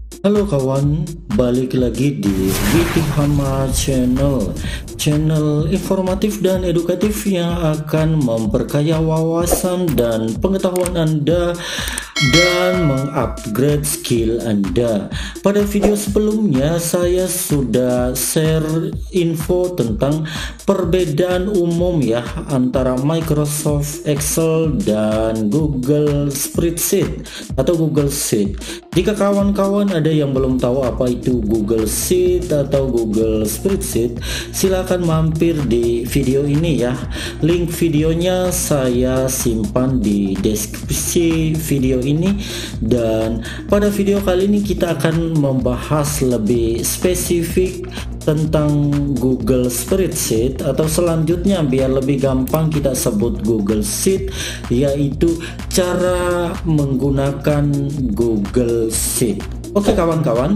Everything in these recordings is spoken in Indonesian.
Halo kawan, balik lagi di Giting Hama channel informatif dan edukatif yang akan memperkaya wawasan dan pengetahuan Anda dan mengupgrade skill Anda. Pada video sebelumnya saya sudah share info tentang perbedaan umum ya antara Microsoft Excel dan Google Spreadsheet atau Google Sheet. Jika kawan-kawan ada yang belum tahu apa itu Google Sheet atau Google Spreadsheet, silakan mampir di video ini ya. Link videonya saya simpan di deskripsi video ini, dan pada video kali ini kita akan membahas lebih spesifik tentang Google Spreadsheet, atau selanjutnya biar lebih gampang kita sebut Google Sheet, yaitu cara menggunakan Google Sheet. Oke kawan-kawan,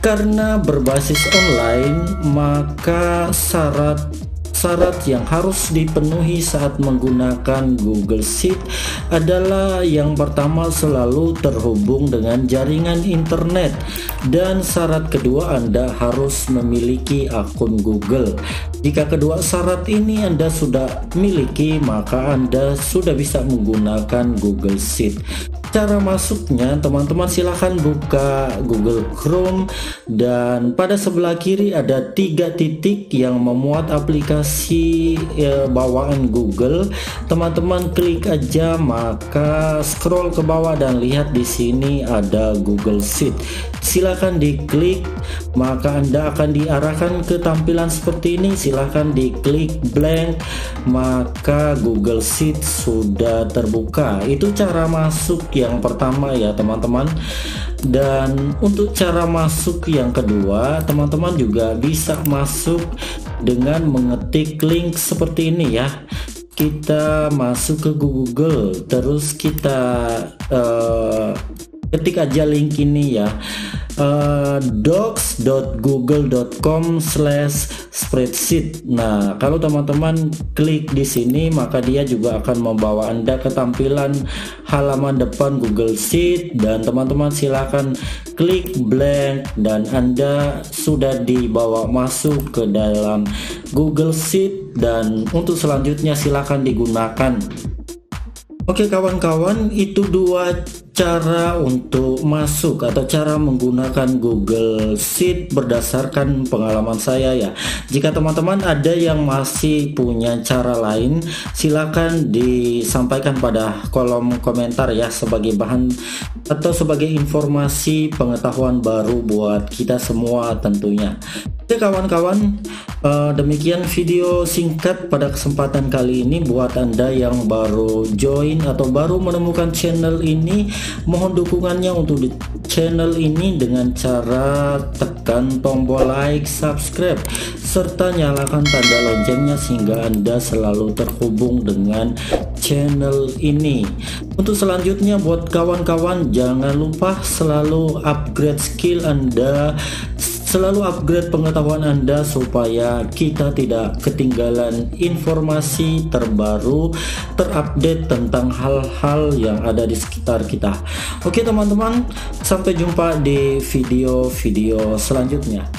karena berbasis online maka syarat yang harus dipenuhi saat menggunakan Google Sheet adalah yang pertama selalu terhubung dengan jaringan internet, dan syarat kedua Anda harus memiliki akun Google. Jika kedua syarat ini Anda sudah miliki, maka Anda sudah bisa menggunakan Google Sheet. Cara masuknya, teman-teman silahkan buka Google Chrome, dan pada sebelah kiri ada 3 titik yang memuat aplikasi bawaan Google. Teman-teman klik aja, maka scroll ke bawah dan lihat di sini ada Google Sheet. Silahkan diklik, maka Anda akan diarahkan ke tampilan seperti ini. Silahkan diklik blank, maka Google Sheet sudah terbuka. Itu cara masuk yang pertama ya teman-teman. Dan untuk cara masuk yang kedua, teman-teman juga bisa masuk dengan mengetik link seperti ini ya. Kita masuk ke Google, terus kita ketik aja link ini ya, docs.google.com/spreadsheet. Nah, kalau teman-teman klik di sini, maka dia juga akan membawa Anda ke tampilan halaman depan Google Sheet, dan teman-teman silakan klik blank dan Anda sudah dibawa masuk ke dalam Google Sheet, dan untuk selanjutnya silakan digunakan. Oke kawan-kawan, itu dua cara untuk masuk atau cara menggunakan Google Sheet berdasarkan pengalaman saya ya. Jika teman-teman ada yang masih punya cara lain, silakan disampaikan pada kolom komentar ya, sebagai bahan atau sebagai informasi pengetahuan baru buat kita semua tentunya. Oke kawan-kawan, demikian video singkat pada kesempatan kali ini. Buat Anda yang baru join atau baru menemukan channel ini, mohon dukungannya untuk di channel ini dengan cara tekan tombol like, subscribe, serta nyalakan tanda loncengnya sehingga Anda selalu terhubung dengan channel ini. Untuk selanjutnya buat kawan-kawan, jangan lupa selalu upgrade skill Anda, selalu upgrade pengetahuan Anda supaya kita tidak ketinggalan informasi terbaru, terupdate tentang hal-hal yang ada di sekitar kita. Oke teman-teman, sampai jumpa di video-video selanjutnya.